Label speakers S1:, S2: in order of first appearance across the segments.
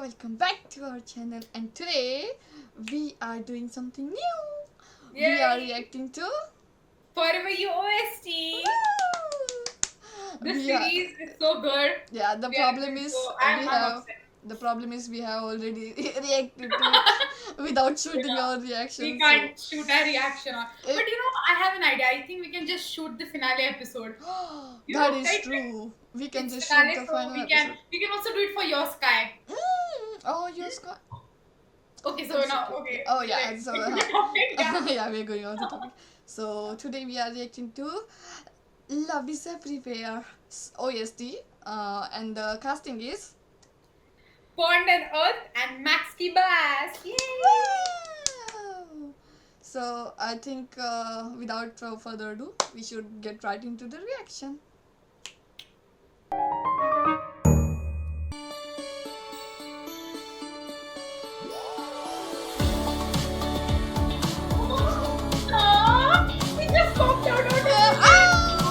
S1: welcome back to our channel, and today we are doing something new.
S2: Yay.
S1: We are reacting to
S2: Forever You OST. The
S1: We are-
S2: series is so good.
S1: yeah. The
S2: We are
S1: problem
S2: doing
S1: is
S2: so-
S1: we
S2: I'm
S1: have
S2: upset.
S1: the problem is we have already reacted to it without shooting
S2: Yeah.
S1: our reaction.
S2: We can't shoot a reaction on.
S1: It-
S2: But I have an idea. I think we can just shoot the finale episode. You
S1: That
S2: know,
S1: is
S2: right?
S1: true. We can
S2: It's
S1: just
S2: finale,
S1: shoot the
S2: so
S1: final
S2: we can
S1: episode.
S2: we can also do it for your sky.
S1: Oh, yes, God.
S2: Okay, so now okay.
S1: Oh, yeah,
S2: Let's
S1: so,
S2: go to the topic, yeah.
S1: yeah, we're going on the topic. So today we are reacting to Love is Everywhere OST, and the casting is
S2: Pond and Earth and Max Kibas. Yay!
S1: wow. So I think without further ado, we should get right into the reaction.
S2: It just popped out of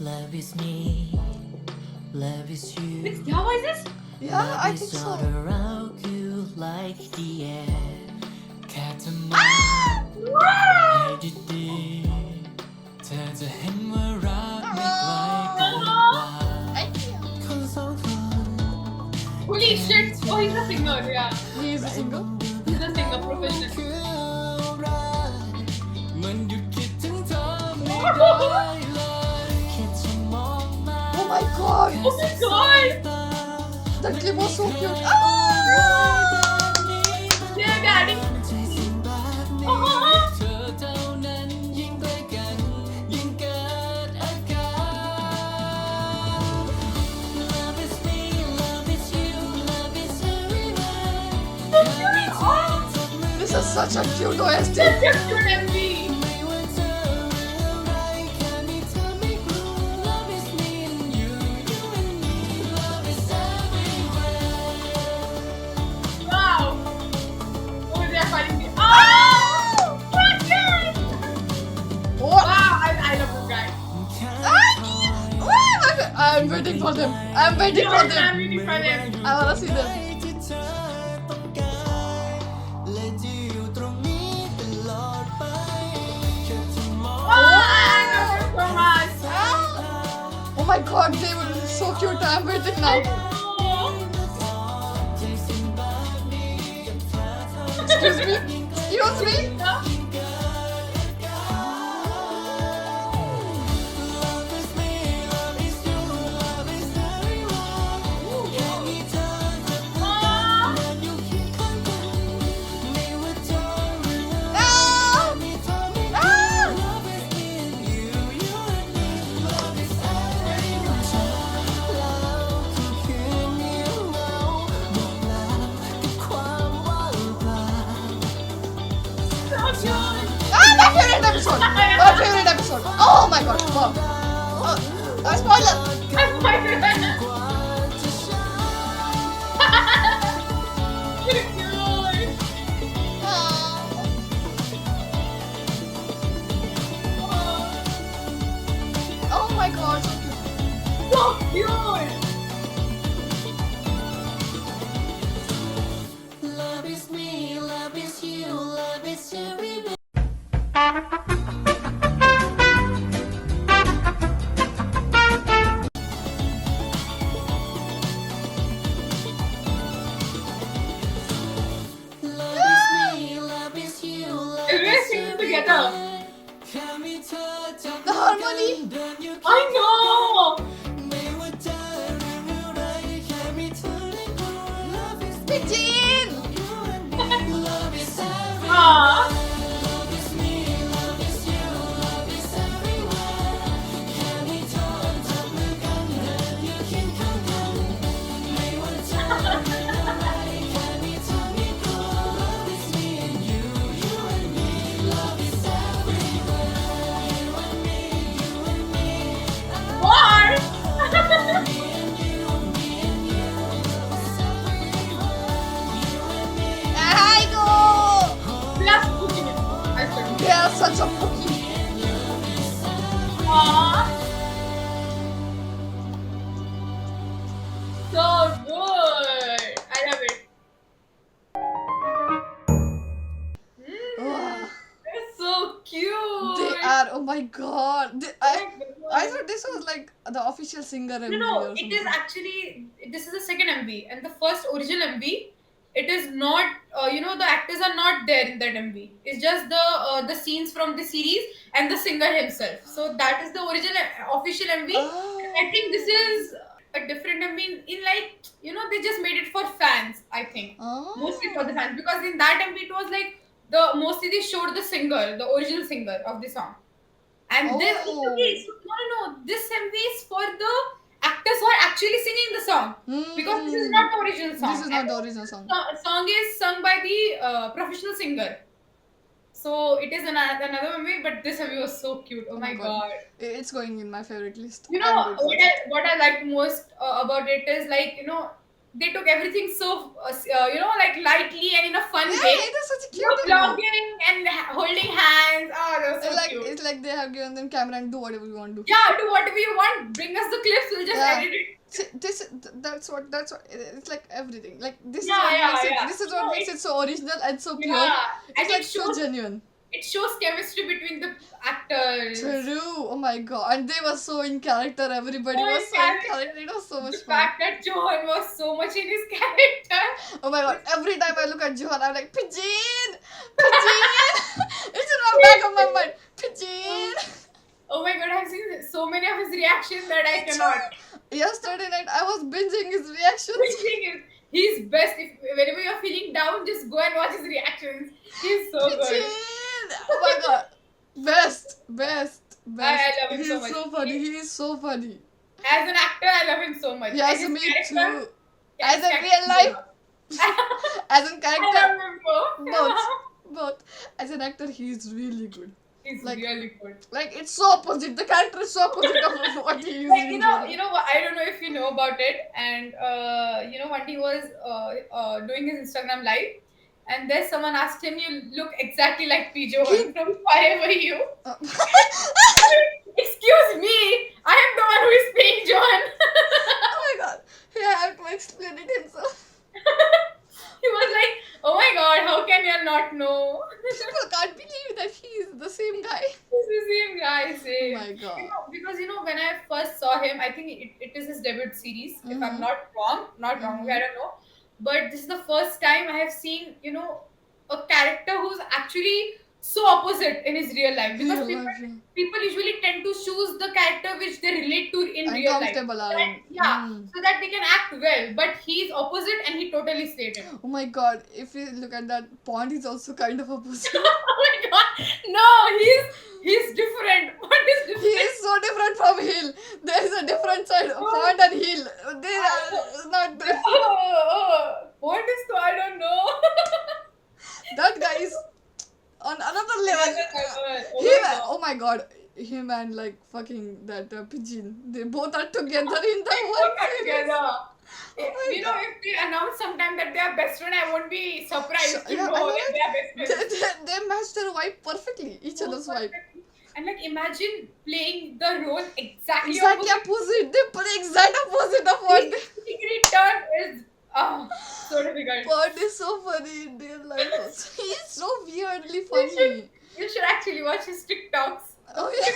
S3: Love is me, love is you.
S2: क्या voice is?
S1: Yeah,
S3: Love
S1: I
S3: is
S1: think
S3: all
S1: so.
S3: around you like the air.แค่เธอมอง
S2: Wow!
S3: ให้ดีๆเธอจะเห็นว่ารักไม่ไกลเกินกว่า
S1: Thank you.
S3: คนสองคน
S2: Holy shit! Oh, he's a singer, yeah.
S1: He is a single.
S2: He's a singer professional.
S3: คืออะไรมันหยุดคิดถึงเธอไม่ได้เลยแค่เธอมองมา
S1: Oh my god,
S2: Oh my god!
S1: that clip was so cute.
S2: Yeah, daddy.
S3: ใจสิ่งแบบนี้เธอเท่านั้นยิ่งใกล้กันยิ่งเกิดอาการ Love is me, love is you, love is everywhere แค่มีเธอจับมือ
S1: This is such a cute OST.
S2: That's just good MV.
S3: ไม่ว่าเธอหรืออะไรแค่มีเธอไม่กลัว Love is me and you, you and me Love is everywhere
S2: Wow. Oh, they're fighting me. Oh! What guy?
S1: Oh,
S2: Wow, I love this guy.
S1: I'm waiting for them. I'm waiting for
S2: I'm
S1: them.
S2: really for them.
S1: I wanna see them.
S2: Oh, I love him so much.
S1: Oh my god, they were so cute. I'm waiting now. Excuse me. Excuse me. My favorite episode. My favorite episode. Oh my god. Wow. Spoiler. Oh my god. So cute.
S3: Love is me, love is you, love is everywhere.
S1: are such a pookie.
S2: Aww. So good. I love it.
S1: Wow.
S2: They're so cute.
S1: They are, oh my god. I
S2: I
S1: thought this was like the official singer MV
S2: No,
S1: or
S2: it
S1: something.
S2: is actually, this is the second MV, and the first original MV, it is not, the actors are not there in that MV. It's just the scenes from the series and the singer himself. So that is the original official MV. I think this is a different MV in like, they just made it for fans, I think. Mostly for the fans, because in that MV it was like mostly they showed the singer, the original singer of the song. And this okay, so no, this MV is for the actors who are actually singing the song, because this is not the original song.
S1: This is not the original song.
S2: The song is sung by the professional singer. So it is another MV, but this MV was so cute. Oh my god.
S1: It's going in my favorite list.
S2: You know what I liked most about it is like they took everything so like lightly and in a fun
S1: Yeah,
S2: way.
S1: it is such a cute MV.
S2: Vlogging and holding hands. Oh, that was so
S1: Like
S2: cute.
S1: it's like they have given them camera and do whatever you want to do.
S2: Yeah, do whatever you want. Bring us the clips. We'll just
S1: Yeah.
S2: edit it.
S1: See, that's what it's like everything. Like this
S2: Yeah,
S1: is what
S2: yeah,
S1: makes
S2: yeah.
S1: it. This is what
S2: No,
S1: makes it so original and so pure.
S2: Yeah, and
S1: It's like so genuine.
S2: it shows chemistry between the actors.
S1: True. Oh my god. And they were so in character. Everybody
S2: So
S1: was
S2: in
S1: so in
S2: character.
S1: character. It was so
S2: The
S1: much fun.
S2: fact that Johan was so much in his character.
S1: Oh my god. Every time I look at Johan, I'm like, Pigeon! Pigeon! It's in the back of my mind. Pigeon!
S2: Oh my god, I've seen so many of his reactions that I cannot.
S1: Yesterday night, I was binging his reactions.
S2: The thing is, he's best. If whenever you're feeling down, just go and watch his reactions. He's so good.
S1: Pigeon! Oh my god. Best.
S2: I love him
S1: He's
S2: so much.
S1: so funny. He is so funny.
S2: As an actor, I love him so much.
S1: Yes,
S2: And his
S1: me
S2: character-
S1: too.
S2: yeah,
S1: As
S2: his
S1: in
S2: character
S1: real
S2: is
S1: life,
S2: good.
S1: as in
S2: I
S1: character,
S2: love him both.
S1: both. As an actor, he's really good.
S2: He's
S1: Like-
S2: really good.
S1: Like it's so opposite. The character is so opposite of what he is.
S2: Like
S1: in
S2: you know
S1: real life.
S2: what? I don't know if you know about it. And one day he was doing his Instagram live, and there someone asked him, "You look exactly like P. Johan from Forever You."
S1: Uh,
S2: Excuse me, I am the one who is playing John.
S1: oh my god. He had to explain it himself.
S2: He was like, "Oh my god, how can you not know?"
S1: People can't believe that he is the same guy.
S2: It's the same guy, same.
S1: Oh my god.
S2: Because when I first saw him, I think it is his debut series. If I'm
S1: Mhm.
S2: not wrong, I don't know. But this is the first time I have seen a character who's actually so opposite in his real life. Because
S1: Real
S2: people,
S1: life, yeah.
S2: people usually tend to choose the character which they relate to in real life.
S1: Uncomfortable are in.
S2: Yeah,
S1: Mm.
S2: so that they can act well. But he's opposite and he totally slayed it.
S1: Oh my god. If you look at that, Pond is also kind of opposite.
S2: Oh my god, no, he's different. What is
S1: He
S2: different?
S1: is so different from Hill. There is a different side of Pond and Hill. They are not.
S2: What is so? I don't know.
S1: That guy is on another level.
S2: Oh
S1: Him,
S2: my God.
S1: oh my god. Him and like fucking that pigeon. They both are together in the one series.
S2: Together.
S1: my
S2: If they announce sometime that they are best friend, I won't be surprised to
S1: Yeah,
S2: know
S1: I know
S2: that they are best friends.
S1: they match their vibe perfectly. Each other's vibe.
S2: And like imagine playing the role exactly
S1: Exactly opposite. They play exact opposite of what they.
S2: degree turn is so difficult.
S1: Pond is so funny in real life. Also. He is so weirdly funny.
S2: You should actually watch his TikToks.
S1: Oh yeah.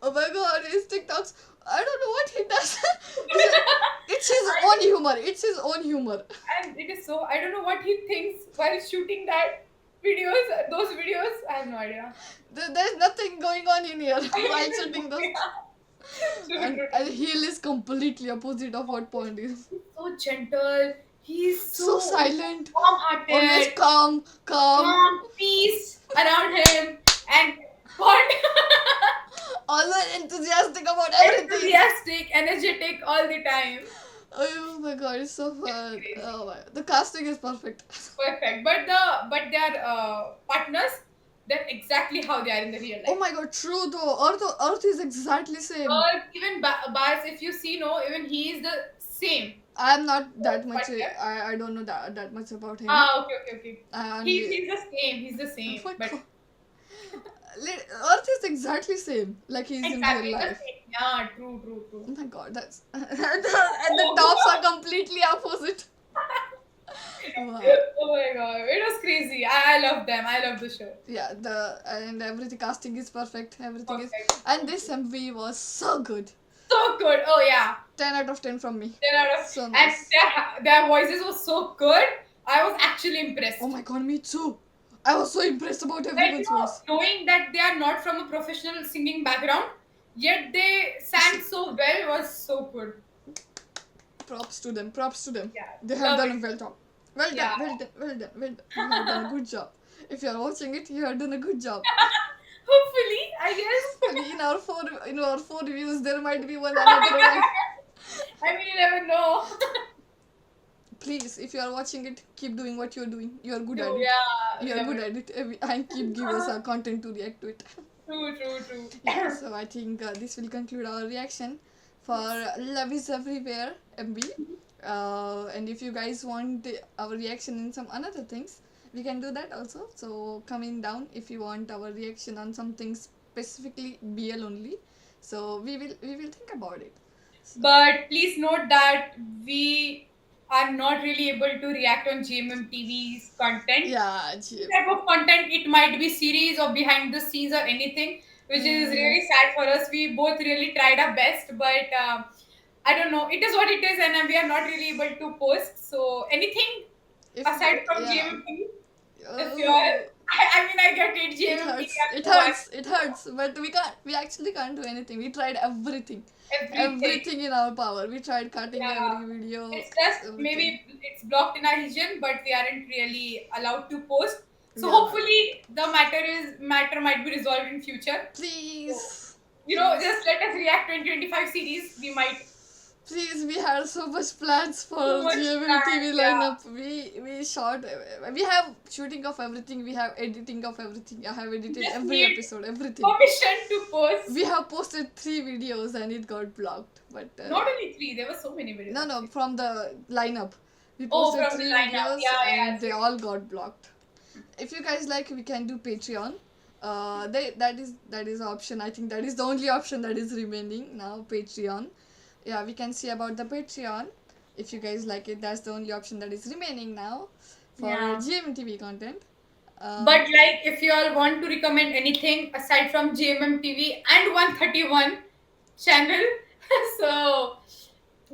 S1: Oh my god, his TikToks. I don't know what he does. It's his own humor. It's his own humor.
S2: And it is so, I don't know what he thinks while shooting those videos. I have no idea.
S1: There's nothing going on in here while shooting those. And Hill is completely opposite of what Pond is.
S2: So gentle. He's
S1: So silent.
S2: calm-hearted.
S1: Always calm.
S2: Calm, peace around him, and Bond.
S1: Always enthusiastic about everything.
S2: Enthusiastic, energetic all the time.
S1: Oh my god, it's so fun. Oh my, the casting is perfect.
S2: Perfect. But their partners, they're exactly how they are in the real
S1: Oh
S2: life.
S1: my god, true though. Earth is exactly same.
S2: Even Bars, if you see, no, even he is the same.
S1: I'm not that much.
S2: But yeah.
S1: I don't know that much about him.
S2: Ah, okay.
S1: I
S2: He's
S1: only.
S2: the same. He's the same.
S1: What?
S2: But
S1: Earth is exactly same like he's in real
S2: exactly the
S1: life.
S2: same. Yeah, true.
S1: Oh my god, that's and the tops are completely opposite. Wow.
S2: Oh my god, it was crazy. I love them. I love the show.
S1: Yeah, the and everything casting is perfect. Everything is,
S2: Perfect.
S1: and this MV was so good.
S2: So good. Oh yeah.
S1: 10 out of 10 from me.
S2: 10 out of
S1: So
S2: and
S1: nice.
S2: their voices were so good. I was actually impressed.
S1: Oh my god, me too. I was so impressed about
S2: Like,
S1: everyone's voice.
S2: knowing that they are not from a professional singing background, yet they sang so well was so good.
S1: Props to them. Props to them.
S2: Yeah,
S1: They have
S2: love
S1: done
S2: it.
S1: a well job. Well
S2: Yeah.
S1: done. Well done. Well done. Well done. You have done a good job. If you are watching it, you have done a good job.
S2: Hopefully, I guess.
S1: In our four reviews, there might be one another one.
S2: I mean, you never know.
S1: Please, if you are watching it, keep doing what you're doing. You are good at
S2: True,
S1: it.
S2: yeah.
S1: You are
S2: never
S1: good at it. And keep give us our content to react to it.
S2: True.
S1: Yeah, so I think this will conclude our reaction for Love is Everywhere MB. And if you guys want our reaction in some another things, we can do that also. So comment down if you want our reaction on something specifically BL only. So we will think about it.
S2: But please note that we are not really able to react on GMM TV's content.
S1: Yeah,
S2: Type of content, it might be series or behind the scenes or anything, which is really sad for us. We both really tried our best, but I don't know. It is what it is, and we are not really able to post. So anything
S1: if
S2: aside from
S1: yeah.
S2: GMM TV, if
S1: Oh.
S2: you're, I mean, I get it.
S1: It
S2: GMM
S1: hurts.
S2: TV,
S1: It hurts. But we actually can't do anything. We tried everything.
S2: everything.
S1: Everything in our power. We tried cutting
S2: Yeah.
S1: every video.
S2: It's just
S1: everything.
S2: maybe it's blocked in our region, but we aren't really allowed to post. So
S1: Yeah.
S2: hopefully the matter might be resolved in future.
S1: Please.
S2: Just let us react 2025 series. We might.
S1: Please, we had so much plans for
S2: So much
S1: GMM
S2: plans,
S1: TV
S2: yeah.
S1: lineup. We shot. We have shooting of everything. We have editing of everything. I have edited
S2: Just
S1: every
S2: need
S1: episode. Everything.
S2: Permission to post.
S1: We have posted 3 videos and it got blocked. But
S2: Not only 3. There were so many videos.
S1: no, from the lineup. We
S2: Oh,
S1: posted
S2: from the
S1: 3
S2: lineup.
S1: videos
S2: Yeah,
S1: and they all got blocked. If you guys like, we can do Patreon. That is option. I think that is the only option that is remaining now. Patreon. Yeah, we can see about the Patreon. If you guys like it, that's the only option that is remaining now for
S2: Yeah.
S1: GMTV content.
S2: But like, if you all want to recommend anything aside from GMM TV and 131 channel, so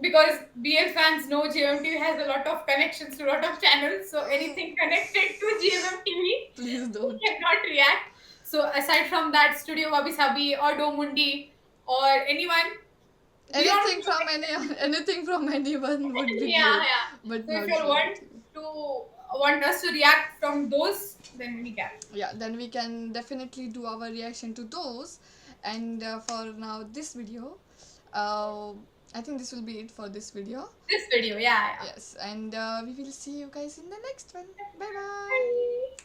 S2: because BL fans know GMM TV has a lot of connections to a lot of channels, so anything connected to GMM TV,
S1: please don't.
S2: we cannot react. So aside from that, Studio Wabi Sabi or Domundi or anyone.
S1: Anything from anyone would be
S2: Yeah.
S1: great. But
S2: So
S1: not
S2: if you
S1: GMTV.
S2: want us to react from those, then we can.
S1: Yeah, then we can definitely do our reaction to those. And for now, this video, I think this will be it for this video.
S2: This video, yeah.
S1: Yes, and we will see you guys in the next one. Bye bye.
S2: Bye.